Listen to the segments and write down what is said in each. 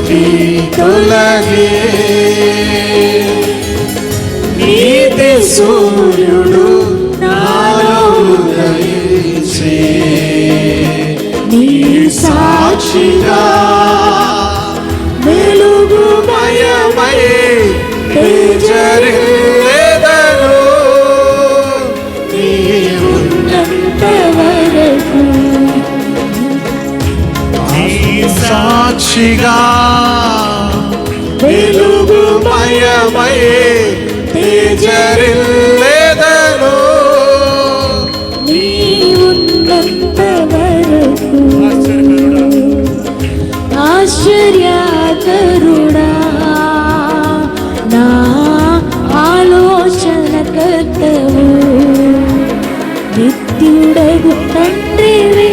చీకటి తొలగే నీతి సూర్యుడు నాలో ఉదయించే నీ సాక్షిగా వెలుగుమయమై తేజరిల్లెదను నీ ఉన్నంత వరకు నీ సాక్షిగా వెలుగుమయమై తేజరిల్లెదను నీ ఉన్నంత వరకు ఆశ్చర్యకరుడా నా ఆలోచనకర్తవు నిత్యుడగు తండ్రివే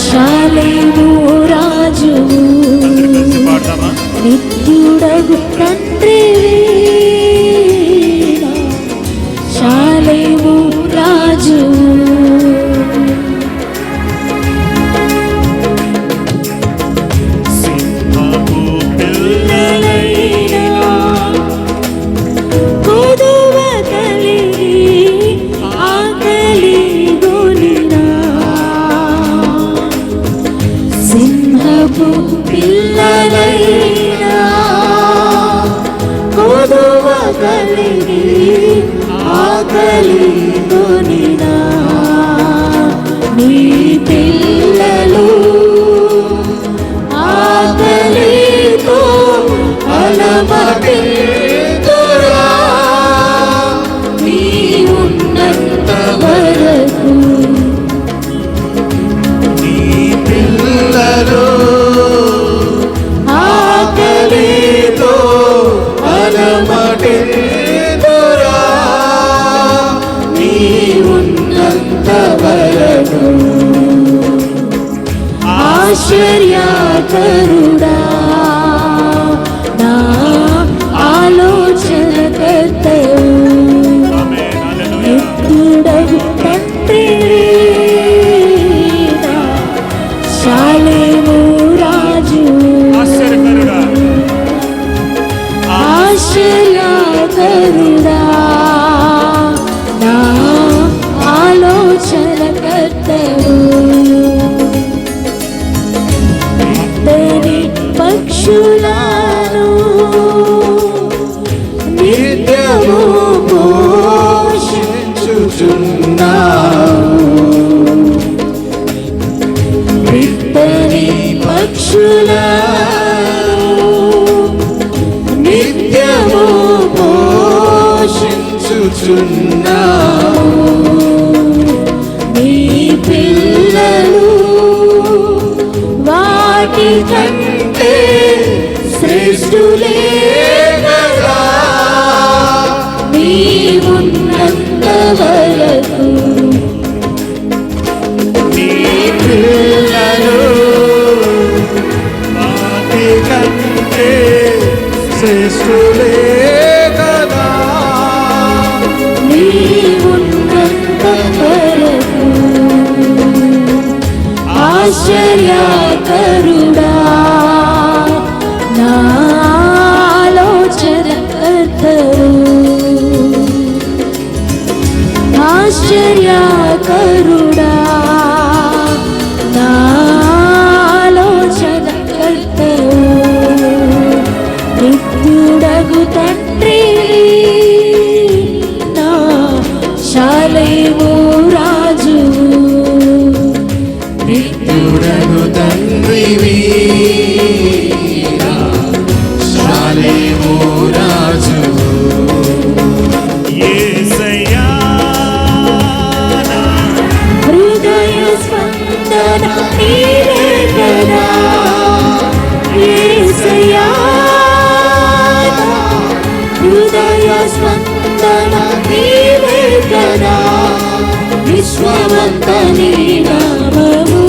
శాలేము రాజువు నిత్యుడగు తండ్రివే శాలేము రాజువు పిల్లలైనా కొదువ కలిగి ఆకలి కొనినా నీ పిల్లలు ఆకలితో అలమటింతురా నీ ఉన్నంత వరకు నీ పిల్లలు ఆకలితో అలమటింతురా నీ ఉన్నంత వరకు ఆశ్చర్యకరుడా నా ఆలోచనకర్తవు నిత్యుడగు తండ్రివే శాలేము రాజువు ఆశ్చర్యకరుడా నా ఆలోచనకర్తవు పక్షులను నిత్యము పోషించుచున్నావు పిత్తని పక్షులను నిత్యము పోషించుచున్నావు నీ పిల్లలు వాటి కంటే శ్రేష్ఠులే కదా నీ ఉన్నంత వరకు నీ పిల్లలు వాటి కంటే శ్రేష్ఠులే కదా నీ ఉన్నంత వరకు ఆశ్చర్యకరుడా నా ఆలోచనకర్తవు ఆశ్చర్యకరుడా నా ఆలోచనకర్తవు నిత్యుడగు తండ్రివే నా శాలేము రాజువు నిత్యుడగు తండ్రివి శాలేము రాజువు యేసయ్యా హృదయ స్పందన నీవే కదా యేసయ్యా హృదయ స్పందన నీవే కదా విశ్వమంత నీ నామము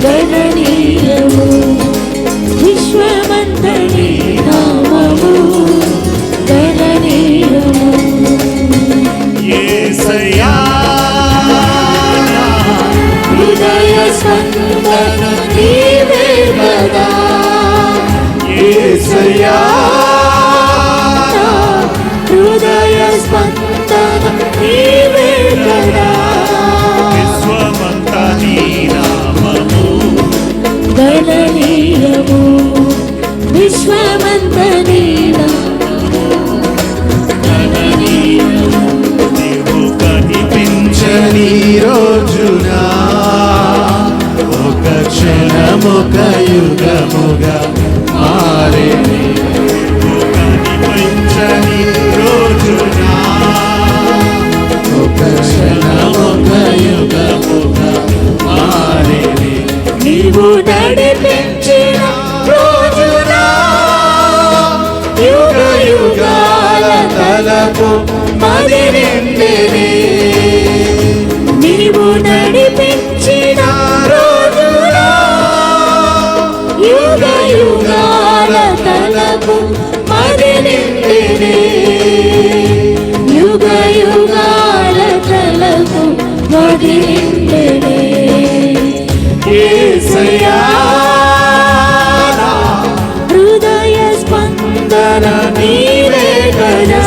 గణనీయము విశ్వమంత నీ నామము గణనీయము యేసయ్యా హృదయ స్పందన నీవే యేసయ్యా నా హృదయ స్పందన నీవే కదా విశ్వమంతా నీ నామము గణనీయము విశ్వమంత నీ నీవు కనిపించని రోజున ఒక క్షణమొక యుగముగా మారేని కనిపించని రోజున ఒక క్షణమొక యుగముగా మారేని నీవు నడిపించిన రోజున యుగ యుగాల తలపు మది నిండిని నీవు నడిపించిన రోజున యుగ యుగాల తలపు మది నిండిని యుగ యుగాల తలపు మది నిండిని యేసయ్యా నా హృదయ స్పందన నీవే కదా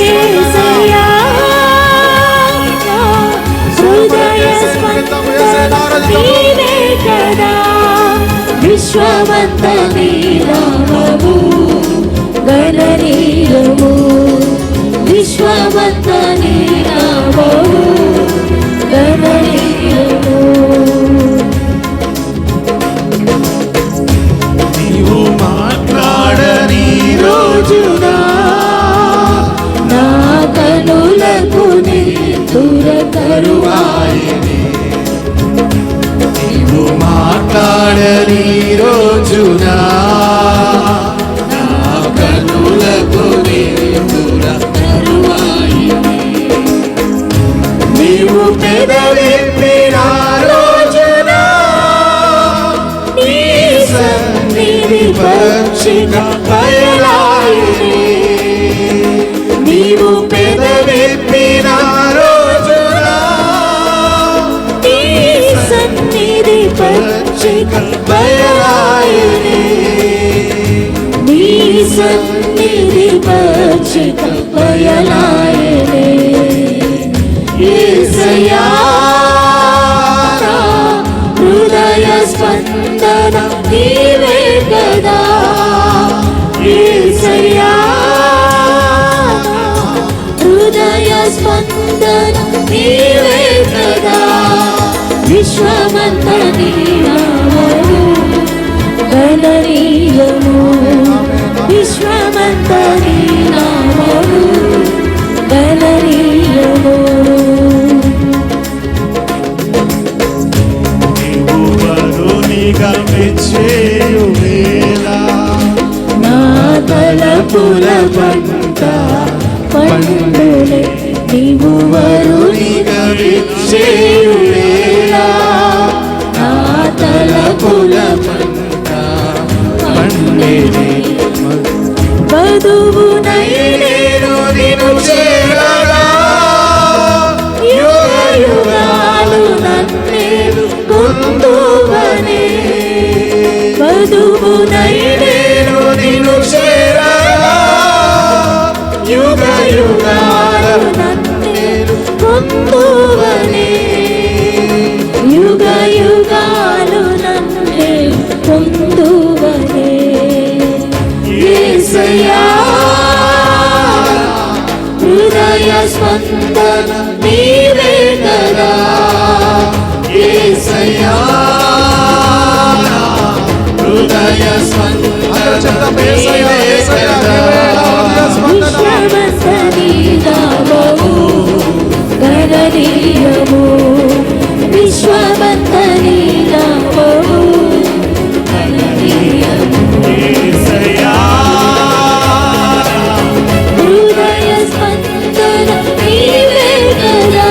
యేసయ్యా నా హృదయ స్పందన నీవే కదా విశ్వమంత నీ నామము గణనీయము విశ్వమంత నీ నామము గణనీయము నీవు మాట్లాడని రోజున నా కనులకు నిద్ర కరువాయని నీవు మాట్లాడని రోజున నా కనులకు నిద్ర కరువాయని నీవు పెదవిప్పిన రోజున నీ సన్నిధి పక్షిక బయలాయని నీవు పెదవిప్పిన రోజున నీ సన్నిధి పక్షిక బయలాయని నీ సన్నిధి పక్షిక బయలాయని యేసయ్యా నా హృదయ స్పందన నీవే కదా యేసయ్యా నా హృదయ స్పందన నీవే కదా విశ్వమంత నీ నామము గణనీయము విశ్వమంత నీ నామము గణనీయము నీవు వరునిగా మెచ్చేయు వేళ నా తలపుల పంట పండులే నీవు వరునిగా విచ్చేయు వేళ నా తలపుల పండేది వధువునై నేను నిన్ను చేరగా యుగ యుగాలు నన్నేలు పొందువనే వధువునై నేను నిన్ను చేరగా యుగ యుగాల నన్నేలు పొందువనే యుగ యుగాలు నన్నేలు పొందువనే యేసయ్యా హృదయ స్పందన నీవే కదా యేసయ్యా హృదయ స్పందన నీవే కదా. విశ్వమంత నీ నామము గణనీయము విశ్వమంత నీ నామము గణనీయము యేసయ్యా హృదయ స్పందన నీవే కదా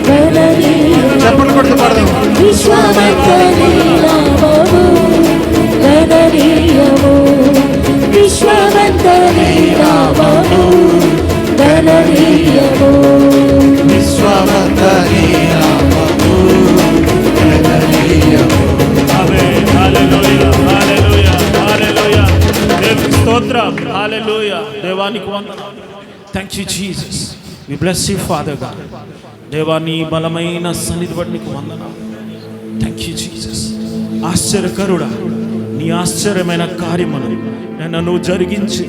గణనీయము చప్పట్లు కొడుతూ పాడదాం. విశ్వమంత నీ నామము గణనీయము విశ్వమంత నీ నామము గణనీయము విశ్వమంత నీ నామము గణనీయము. ఆమేన్. హల్లెలూయా హల్లెలూయా హల్లెలూయా. దేవునికి స్తోత్రం. హల్లెలూయా. దేవానికి వందనాలు. Thank you Jesus. We bless you Father God. దేవా నీ బలమైన సన్నిధి బట్టి నీకు వందనాలు. Thank you Jesus. ఆశ్చర్యకరుడా నీ ఆశ్చర్యమైన కార్యమును నన్ను జరిగించి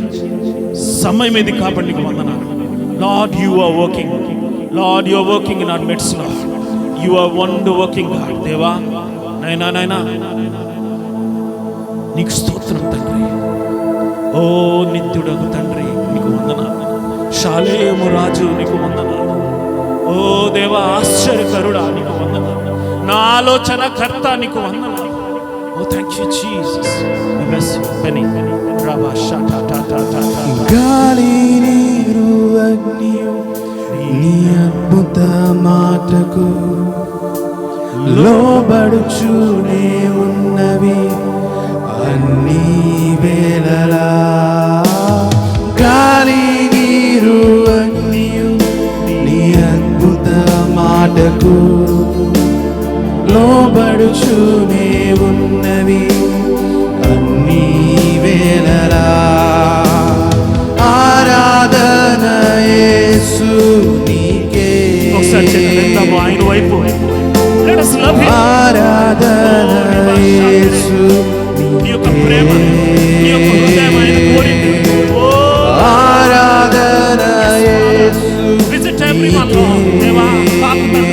సమయం ఇది కాబట్టి నీకు వందనాలు. Lord you are working. Lord you are working in our midst. Lord you are wonder working god. దేవా నైనా నీకు స్తోత్రం తండ్రి. ఓ నిత్యుడకు తండ్రి నీకు వందనాలు. శాలేము రాజు నీకు వందనాలు. ఓ దేవా ఆశ్చర్యకరుడా నీకు వందనాలు. నా ఆలోచన కర్త నీకు వందనాలు. Oh thank you Jesus. బెనీ రాబా షాటా టాటా టాటా. గాలి నీరు అగ్నియు నీ అద్భుత మాటకు లోబడుచునే ఉన్నవి అన్ని వేళలా. గాలి నీరు అగ్నియు నీ అద్భుత మాటకు లోబడుచునే ఉన్నవి అన్ని వేళలా. ఆరాధన యేసు నీకే. ఒకసారి చేద్దాము ఆయన వైపు. Let us love him. ఆరాధన యేసు నీ యొక్క ప్రేమ నీ యొక్క హృదయం ఆయన కోరింది. ఓ ఆరాధన యేసు visit everyone Lord. దేవా తాకుతాను.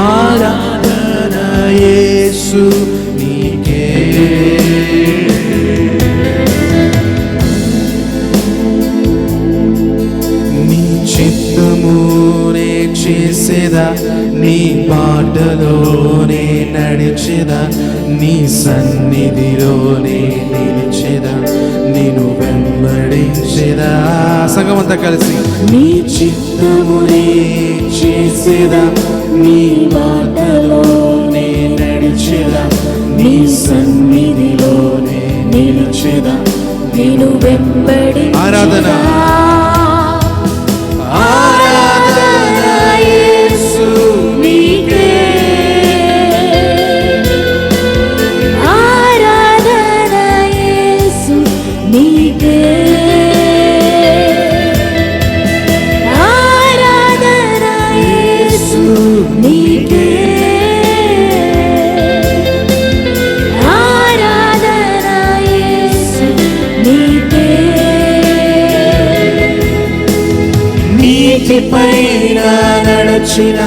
ఆరాధన యేసు నీకే. నీ చిత్తమునే చేసేదా నీ బాటలోనే నడిచేదా నీ సన్నిధిలోనే నిలిచేదా నిన్ను వెంబడించేదా. సంగమంతా కలిసి నీ చిత్తమునే చేసేదా నీ బాటలోనే నడిచేదా నీ సన్నిధిలోనే నిలిచేదా నేను వెంబడి ఆరాధన. ఆరాధన యేసు నీకే ఆరాధన యేసు నీకే ఆరాధన యేసు నీకే ఆరాధన యేసు నీకే. నీటిపైన నడచిన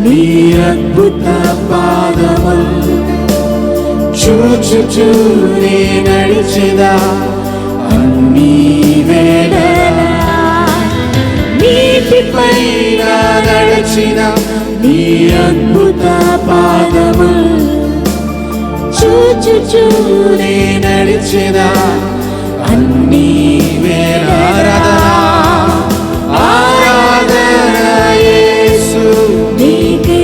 నీ అద్భుత పాదములు చూచుచూనే నడిచెదా అన్ని వేళలా. నీటిపైన నడచిన నీ అద్భుత పాదములు చూచుచూనే నడిచెదా అన్ని వేళ. ఆరాధన యేసు నీకే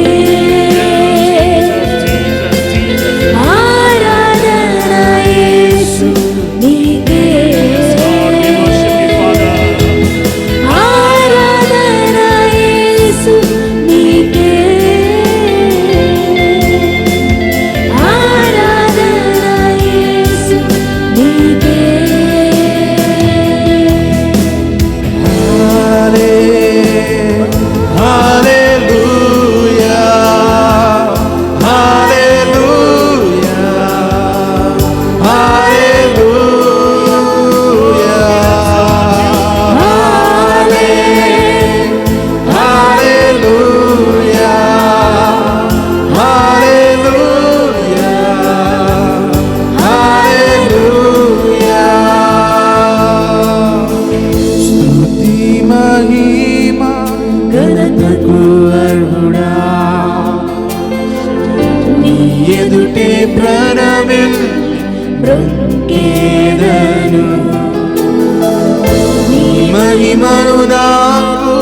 ఆరాధన యేసు నీకే ఆరాధన యేసు నీకే ఆరాధన యేసు నీకే. హల్లెలూయా హల్లెలూయా హల్లెలూయా హల్లెలూయా హల్లెలూయా హల్లెలూయా. స్తుతి మహిమ ఘనతకు అర్హుడా నీ ఎదుటే ప్రణమిల్లి బ్రొంకేదను నీ మహిమను నాకు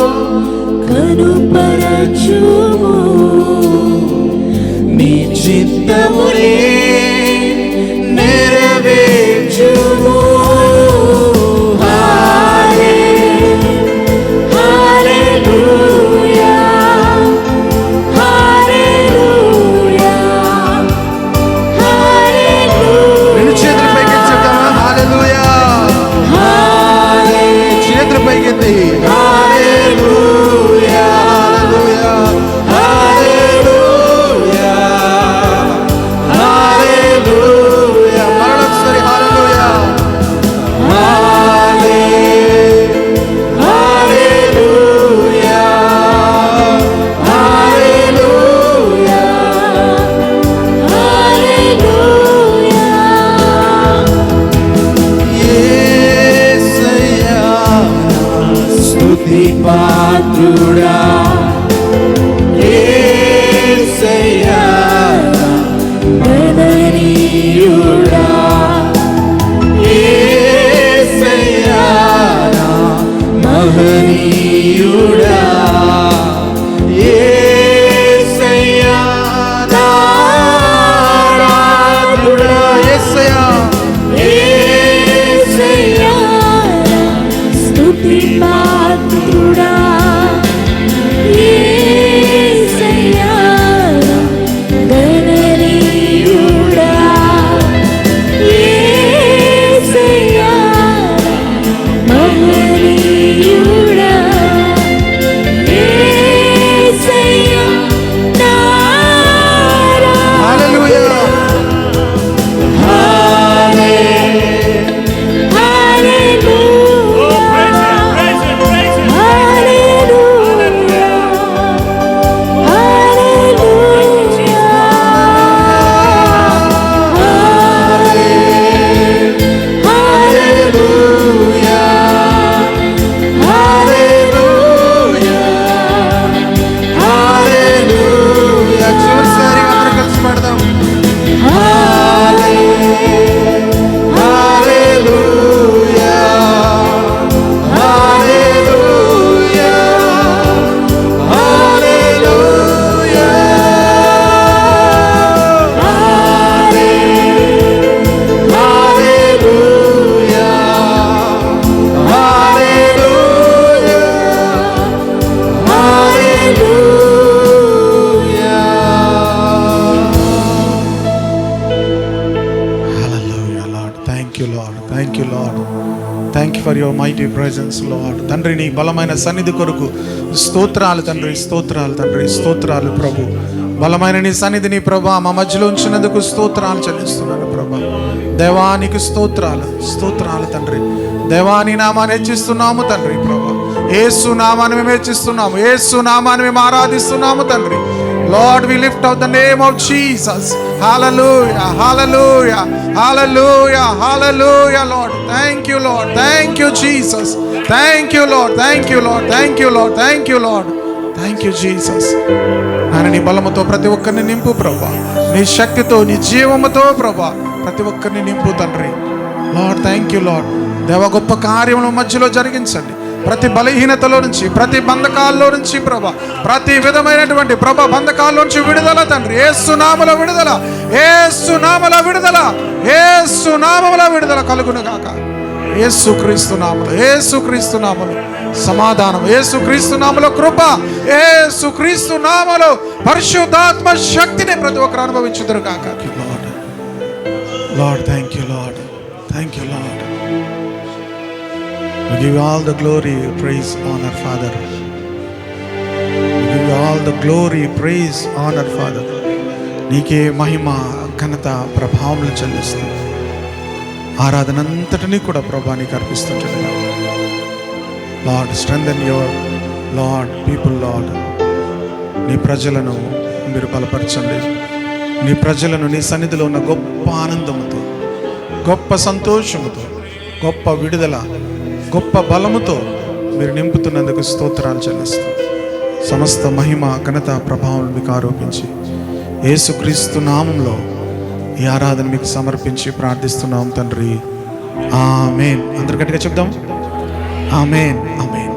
కరుణించుము నీ చిత్తమునే నెరవేర్చుము. హల్లెలూయా హల్లెలూయా హల్లెలూయా. రెండు చేతులు పైకెత్తి చెప్తామా? హల్లెలూయా. చేతులు పైకెత్తి హల్లెలూయా హల్లెలూయా హల్లెలూయా హల్లెలూయా. మరొకసారి హల్లెలూయా హల్లెలూయా హల్లెలూయా హల్లెలూయా. యేసయ్యా స్తుతి పాత్రుడా, యేసయ్యా గణనీయుడా యేసయ్యా మహనీయుడా, యేసయ్యా ఆరాధ్యుడా, యేసయ్యా యేసయ్యా స్తుతి పాత్రుడా, యేసయ్యా గణనీయుడా, యేసయ్యా మహనీయుడా, యేసయ్యా నా హల్లెలూయా హల్లెలూయా హల్లెలూయా హల్లెలూయా. చివరిసారి అందరం కలిసి పాడదాం. హల్లెలూయా హల్లెలూయా హల్లెలూయా హల్లెలూయా హల్లెలూయా Hallelujah, Lord. Thank you, Lord. Thank you, Lord. Thank you for your mighty presence, Lord. తండ్రి నీ బలమైన సన్నిధి కొరకు స్తోత్రాలు తండ్రి, స్తోత్రాలు తండ్రి, స్తోత్రాలు ప్రభు. బలమైన నీ సన్నిధిని ప్రభా మా మధ్యలో ఉంచినందుకు స్తోత్రాలు చెల్లిస్తున్నాను ప్రభా. దేవానికి స్తోత్రాలు, స్తోత్రాలు తండ్రి. దేవాని నామాన్ని హెచ్చిస్తున్నాము తండ్రి ప్రభా. యేసు నామాన్ని మేము హెచ్చిస్తున్నాము, యేసు నామాన్ని మేము ఆరాధిస్తున్నాము తండ్రి. Lord, we lift up the name of Jesus. Hallelujah, hallelujah, hallelujah, hallelujah, Lord. Thank you, Lord. Thank you, Jesus. Thank you, Lord. Thank you, Lord. Thank you, Lord. Thank you, Lord. Thank you, Jesus. నాన్న నీ బలముతో ప్రతి ఒక్కరిని నింపు ప్రభా, నీ శక్తితో నీ జీవముతో ప్రభా ప్రతి ఒక్కరిని నింపు తండ్రి. Lord thank you lord. దేవ గొప్ప కార్యముల మధ్యలో జరిగించండి. ప్రతి బలహీనతలో నుంచి, ప్రతి బంధకాల్లో నుంచి ప్రభా, ప్రతి విధమైనటువంటి ప్రభా బంధకాల్లో నుంచి విడుదల తండ్రి. యేసు నామములో విడుదల, యేసు నామములో విడుదల, యేసు నామములో విడుదల కలుగును గాక. యేసు క్రీస్తు నామములో, యేసు క్రీస్తు నామములో సమాధానం, యేసు క్రీస్తు నామములో కృప, యేసు క్రీస్తు నామములో పరిశుద్ధాత్మ శక్తిని ప్రతి ఒక్కరు అనుభవించుదురు గాక. Lord thank you lord, thank you lord. We give you all the glory, praise, honor, Father. We give you all the glory, praise, honor, Father. నీకే మహిమ, ఘనత, ప్రభావములు చెల్లిస్తూ ఆరాధనంతటినీ కూడా ప్రభా నీకు అర్పిస్తుంటున్నాను. Lord strengthen your lord people lord. నీ ప్రజలను మీరు బలపరచండి. నీ ప్రజలను నీ సన్నిధిలో ఉన్న గొప్ప ఆనందముతో, గొప్ప సంతోషముతో, గొప్ప విడుదల, గొప్ప బలముతో మీరు నింపుతున్నందుకు స్తోత్రాలు చెల్లిస్తూ సమస్త మహిమ, ఘనత, ప్రభావం మీకు ఆరోపించి యేసుక్రీస్తు నామంలో ఈ ఆరాధన మీకు సమర్పించి ప్రార్థిస్తున్నాం తండ్రి. ఆమేన్. అందరు గట్టిగా చెప్దాం. ఆమేన్, ఆమేన్.